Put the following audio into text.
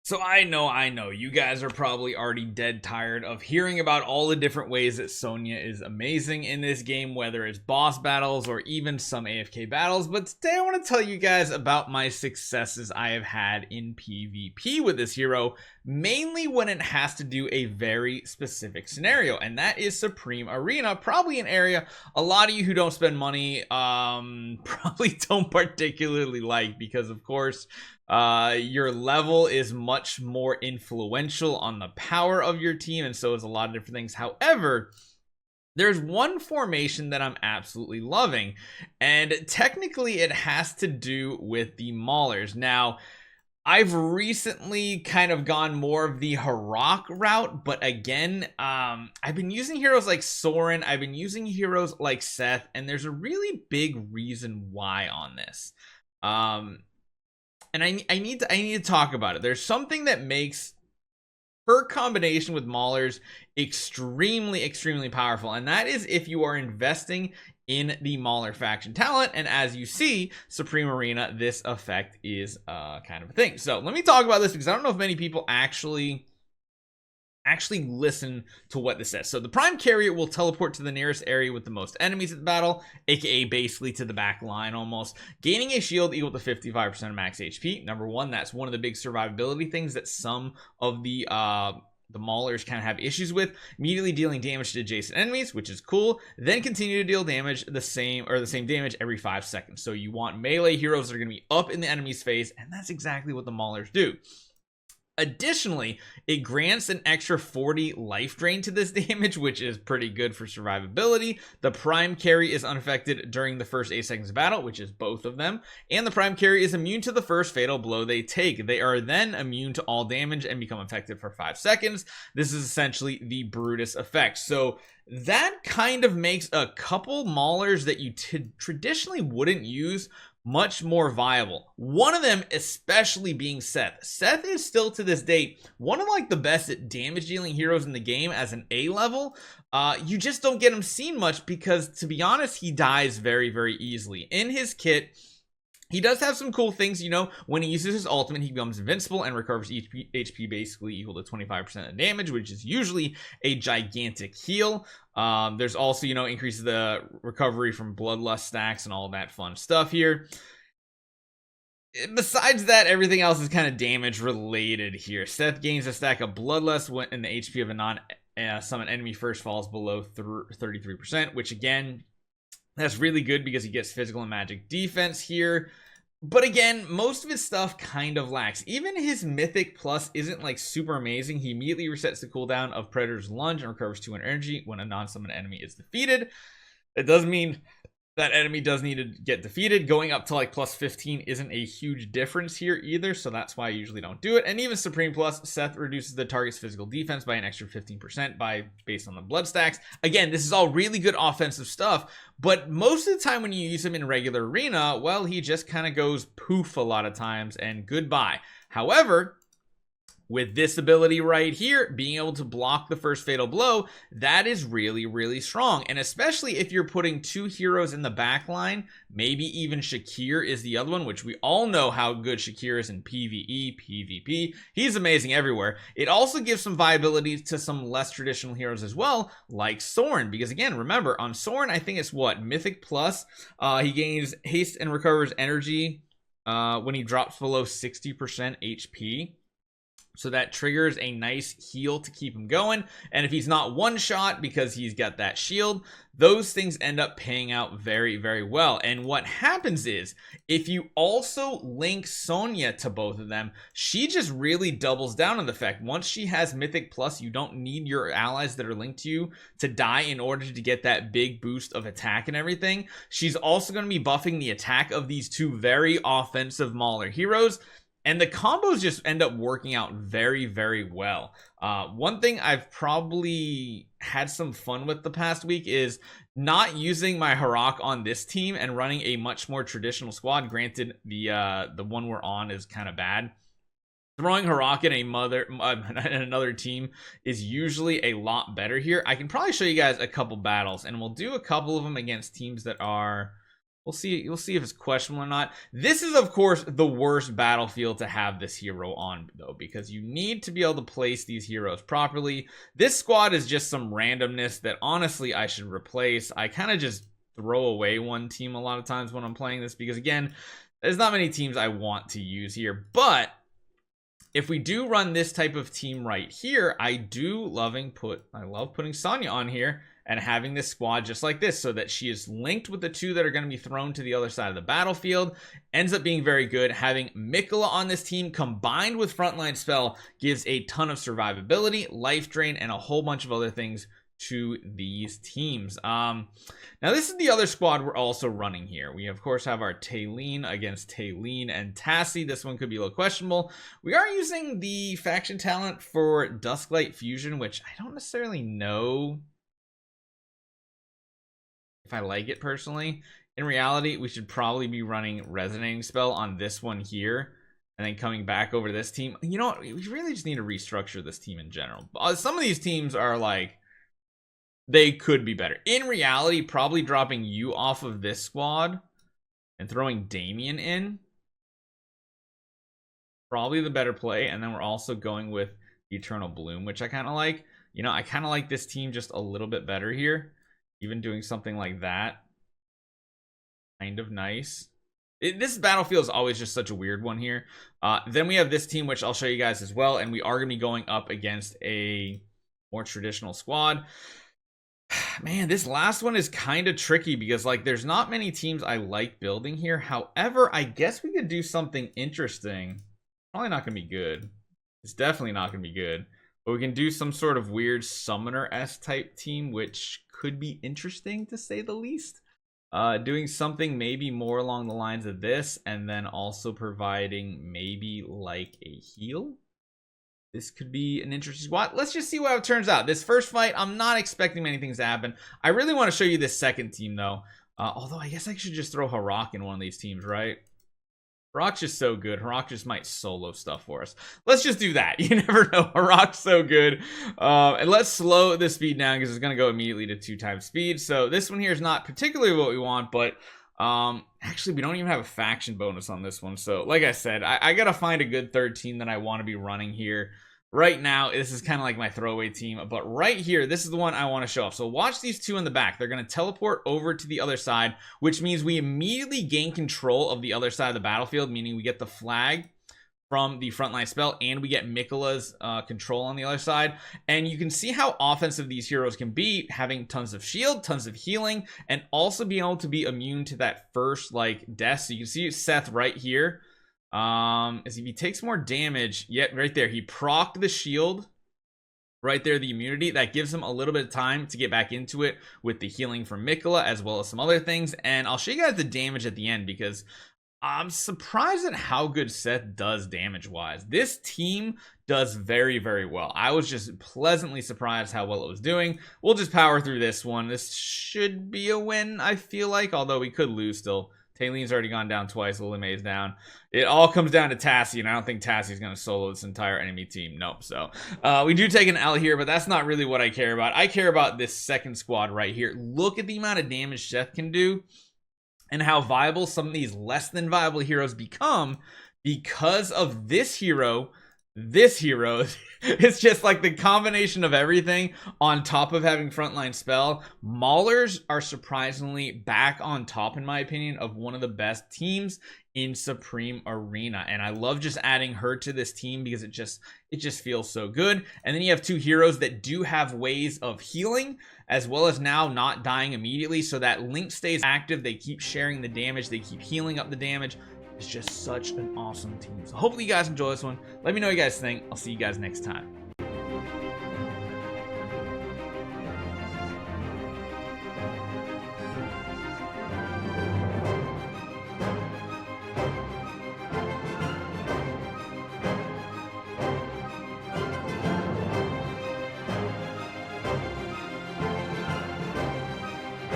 So I know, you guys are probably already dead tired of hearing about all the different ways that Sonya is amazing in this game, whether it's boss battles or even some AFK battles, but today I want to tell you guys about my successes I have had in PvP with this hero, mainly when it has to do a very specific scenario, and that is Supreme Arena, probably an area a lot of you who don't spend money probably don't particularly like, because of course your level is much more influential on the power of your team, and so is a lot of different things. However, there's one formation that I'm absolutely loving, and technically it has to do with the Maulers. Now, I've recently kind of gone more of the Heroic route, but again, I've been using heroes like Soren, I've been using heroes like Seth, and there's a really big reason why on this. And I need to talk about it. There's something that makes her combination with Maulers extremely powerful, and that is if you are investing in the Mauler Faction talent. And as you see, Supreme Arena, this effect is kind of a thing. So let me talk about this, because I don't know if many people actually listen to what this says. So the Prime Carrier will teleport to the nearest area with the most enemies at the battle, aka basically to the back line almost, gaining a shield equal to 55% of max HP. Number one, that's one of the big survivability things that some of the Maulers kind of have issues with. Immediately dealing damage to adjacent enemies, which is cool. Then continue to deal damage the same damage every 5 seconds. So you want melee heroes that are going to be up in the enemy's face, and that's exactly what the Maulers do. Additionally, it grants an extra 40 life drain to this damage, which is pretty good for survivability. The Prime Carry is unaffected during the first 8 seconds of battle, which is both of them. And the Prime Carry is immune to the first fatal blow they take. They are then immune to all damage and become effective for 5 seconds. This is essentially the Brutus effect. So that kind of makes a couple Maulers that you traditionally wouldn't use much more viable. One of them especially being Seth. Seth is still to this date one of like the best at damage dealing heroes in the game as an A level. You just don't get him seen much because, to be honest, he dies very easily. In his kit, he does have some cool things. You know, when he uses his ultimate, he becomes invincible and recovers HP basically equal to 25% of damage, which is usually a gigantic heal. There's also, you know, increases the recovery from bloodlust stacks and all that fun stuff here. Besides that, everything else is kind of damage related here. Seth gains a stack of bloodlust when the HP of a non-summon enemy first falls below 33%, which again, that's really good because he gets physical and magic defense here. But again, most of his stuff kind of lacks. Even his Mythic Plus isn't like super amazing. He immediately resets the cooldown of Predator's Lunge and recovers 200 energy when a non-summon enemy is defeated. It does mean that enemy does need to get defeated. Going up to like plus 15 isn't a huge difference here either, so that's why I usually don't do it. And even Supreme Plus, Seth reduces the target's physical defense by an extra 15% based on the blood stacks. Again, this is all really good offensive stuff, but most of the time when you use him in regular arena, well, he just kind of goes poof a lot of times and goodbye. However, with this ability right here, being able to block the first fatal blow, that is really strong. And especially if you're putting 2 heroes in the back line, maybe even Shakir is the other one, which we all know how good Shakir is in PvE, PvP. He's amazing everywhere. It also gives some viability to some less traditional heroes as well, like Soren. Because again, remember, on Soren, I think it's what? Mythic Plus. He gains haste and recovers energy when he drops below 60% HP. So that triggers a nice heal to keep him going. And if he's not one shot because he's got that shield, those things end up paying out very well. And what happens is, if you also link Sonya to both of them, she just really doubles down on the effect. Once she has Mythic Plus, you don't need your allies that are linked to you to die in order to get that big boost of attack and everything. She's also going to be buffing the attack of these 2 very offensive Mauler heroes. And the combos just end up working out very well. One thing I've probably had some fun with the past week is not using my Heroic on this team and running a much more traditional squad. Granted, the one we're on is kind of bad. Throwing Heroic in another team is usually a lot better here. I can probably show you guys a couple battles, and we'll do a couple of them against teams that are... We'll see if it's questionable or not. This is, of course, the worst battlefield to have this hero on, though, because you need to be able to place these heroes properly. This squad is just some randomness that, honestly, I should replace. I kind of just throw away one team a lot of times when I'm playing this because, again, there's not many teams I want to use here. But if we do run this type of team right here, I love putting Sonya on here and having this squad just like this so that she is linked with the two that are going to be thrown to the other side of the battlefield. Ends up being very good. Having Mikola on this team combined with Frontline Spell gives a ton of survivability, life drain, and a whole bunch of other things to these teams. Now this is the other squad we're also running here. We of course have our Taylene against Taylene and Tassie. This one could be a little questionable. We are using the faction talent for Dusklight Fusion, which I don't necessarily know if I like it personally. In reality, we should probably be running Resonating Spell on this one here and then coming back over to this team. You know what? We really just need to restructure this team in general. Some of these teams are like, they could be better. In reality, probably dropping you off of this squad and throwing Damien in, probably the better play. And then we're also going with Eternal Bloom, which I kind of like. You know, I kind of like this team just a little bit better here. Even doing something like that, kind of nice. This battlefield is always just such a weird one here. Then we have this team, which I'll show you guys as well. And we are going to be going up against a more traditional squad. Man, this last one is kind of tricky because, like, there's not many teams I like building here. However, I guess we could do something interesting. Probably not going to be good. It's definitely not going to be good. But we can do some sort of weird Summoner-esque type team, which could be interesting to say the least. Doing something maybe more along the lines of this, and then also providing maybe like a heal. This could be an interesting squad. Let's just see how it turns out. This first fight, I'm not expecting many things to happen. I really want to show you this second team, though. Although I guess I should just throw Harak in one of these teams, right? Harak's just so good. Harak just might solo stuff for us. Let's just do that. You never know. Harak's so good. And let's slow the speed down because it's going to go immediately to 2x speed. So this one here is not particularly what we want, but actually we don't even have a faction bonus on this one. So like I said, I got to find a good third team that I want to be running here. Right now, this is kind of like my throwaway team, but right here, this is the one I want to show off. So watch these two in the back. They're going to teleport over to the other side, which means we immediately gain control of the other side of the battlefield, meaning we get the flag from the frontline spell and we get Mikola's control on the other side. And you can see how offensive these heroes can be, having tons of shield, tons of healing, and also being able to be immune to that first like death. So you can see Seth right here. As if he takes more damage, yet right there he procced the shield right there, the immunity that gives him a little bit of time to get back into it with the healing from Mikola as well as some other things. And I'll show you guys the damage at the end because I'm surprised at how good Seth does damage wise. This team does very, very well. I was just pleasantly surprised how well it was doing. We'll just power through this one. This should be a win, I feel like, although we could lose still. Taylene's already gone down twice. Lily May's down. It all comes down to Tassie, and I don't think Tassie's going to solo this entire enemy team. Nope. So we do take an L here, but that's not really what I care about. I care about this second squad right here. Look at the amount of damage Seth can do and how viable some of these less than viable heroes become because of this hero. This hero, it's just like the combination of everything on top of having frontline spell. Maulers are surprisingly back on top, in my opinion, of one of the best teams in Supreme Arena. And I love just adding her to this team because it just feels so good. And then you have two heroes that do have ways of healing as well as now not dying immediately. So that link stays active. They keep sharing the damage. They keep healing up the damage. It's just such an awesome team. So hopefully you guys enjoy this one. Let me know what you guys think. I'll see you guys next time.